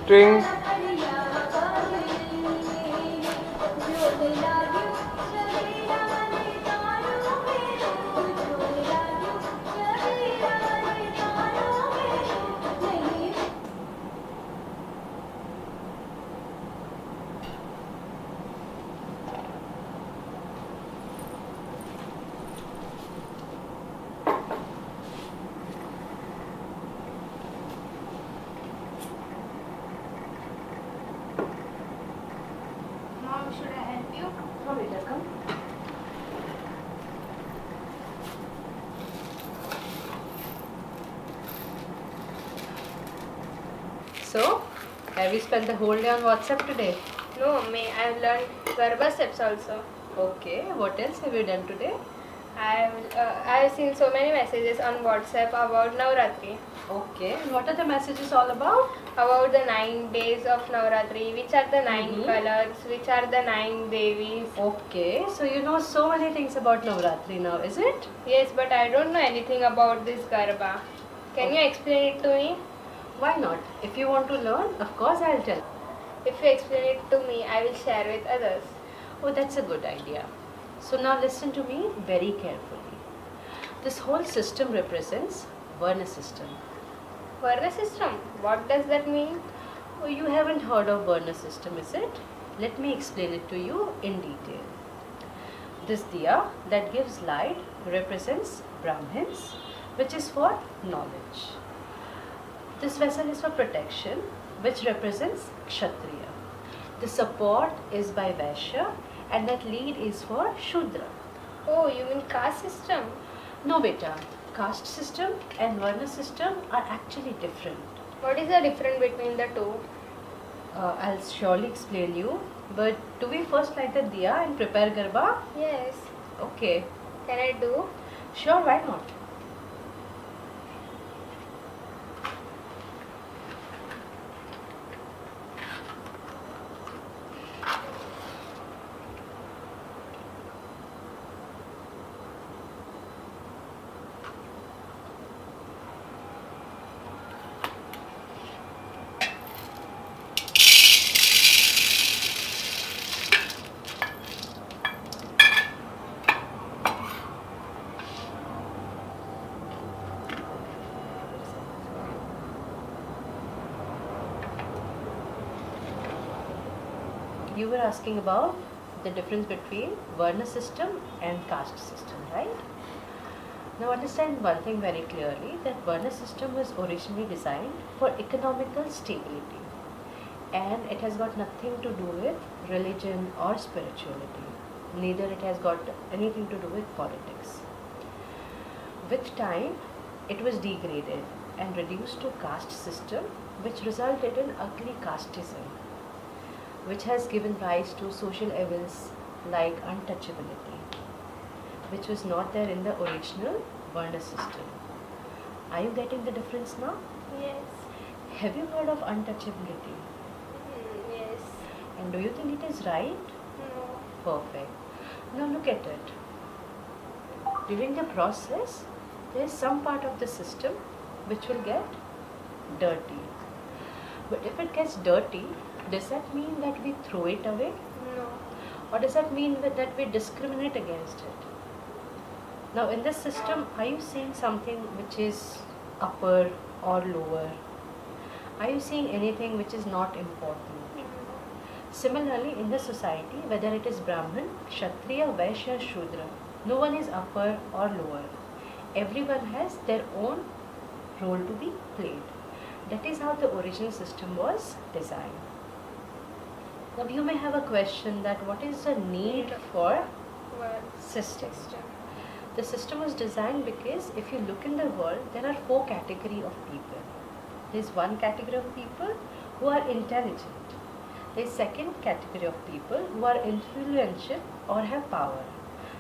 String. Mom, should I help you? No, Rita, come. So, have you spent the whole day on WhatsApp today? No, Mummy, I've learned Garba steps also. Okay, what else have you done today? I've seen so many messages on WhatsApp about Navratri. Okay, and what are the messages all about? About the 9 days of Navratri, which are the 9 colors, which are the 9 Devis. Okay, so you know so many things about Navratri now, is it? Yes, but I don't know anything about this Garba. Can you explain it to me? Why not? If you want to learn, of course I'll tell. If you explain it to me, I will share with others. Oh, that's a good idea. So now listen to me very carefully. This whole system represents Varna system. Varna system, what does that mean? Oh, you haven't heard of Varna system, is it? Let me explain it to you in detail. This diya that gives light represents Brahmins, which is for knowledge. This vessel is for protection, which represents Kshatriya. The support is by Vaishya, and that lead is for Shudra. Oh, you mean caste system? No, beta. Caste system and Varna system are actually different. What is the difference between the two? I'll surely explain you. But do we first light the diya and prepare garba? Yes. Okay. Can I do? Sure, why not? You were asking about the difference between Varna system and caste system, right? Now understand one thing very clearly, that Varna system was originally designed for economical stability, and it has got nothing to do with religion or spirituality. Neither it has got anything to do with politics. With time, it was degraded and reduced to caste system, which resulted in ugly casteism, which has given rise to social evils like untouchability, which was not there in the original Varna system. Are you getting the difference now? Yes. Have you heard of untouchability? Yes. And do you think it is right? No. Perfect. Now look at it. During the process, there is some part of the system which will get dirty. But if it gets dirty, does that mean that we throw it away? No. Or does that mean that we discriminate against it? Now in this system, are you seeing something which is upper or lower? Are you seeing anything which is not important? Similarly, in the society, whether it is Brahmin, Kshatriya, Vaishya, Shudra, no one is upper or lower. Everyone has their own role to be played. That is how the original system was designed. Now you may have a question that what is the need for Well, system? The system was designed because if you look in the world, there are 4 categories of people. There is one category of people who are intelligent. There is second category of people who are influential or have power.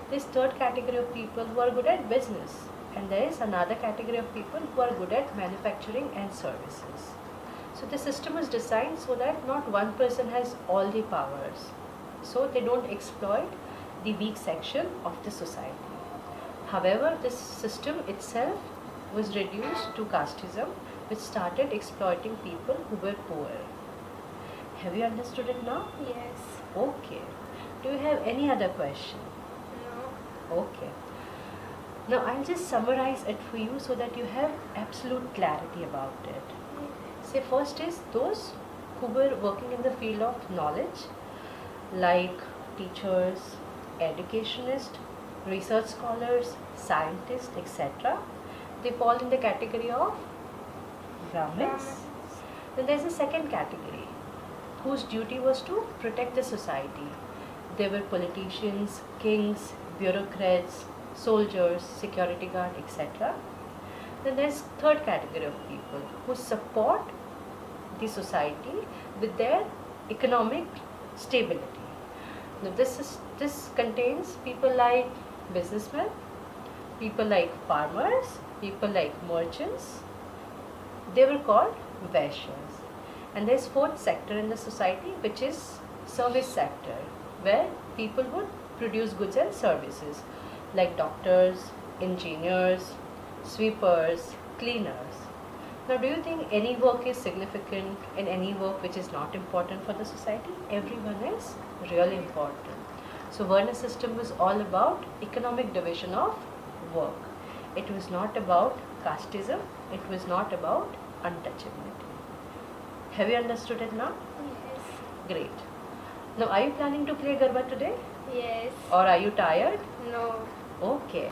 There is third category of people who are good at business. And there is another category of people who are good at manufacturing and services. So the system is designed so that not one person has all the powers. So they don't exploit the weak section of the society. However, this system itself was reduced to casteism, which started exploiting people who were poor. Have you understood it now? Yes. Okay. Do you have any other question? No. Okay. Now I'll just summarize it for you so that you have absolute clarity about it. Say first is those who were working in the field of knowledge, like teachers, educationists, research scholars, scientists, etc. They fall in the category of Brahmins. Then there's a second category whose duty was to protect the society. They were politicians, kings, bureaucrats, soldiers, security guard, etc. Then there's third category of people who support the society with their economic stability. Now this contains people like businessmen, people like farmers, people like merchants. They were called Vaishyas. And there's fourth sector in the society, which is service sector, where people would produce goods and services like doctors, engineers, sweepers, cleaners. Now, do you think any work is significant and any work which is not important for the society? Everyone is really important. So, Varna system was all about economic division of work. It was not about casteism. It was not about untouchability. Have you understood it now? Yes. Great. Now, are you planning to play Garba today? Yes. Or are you tired? No. Okay.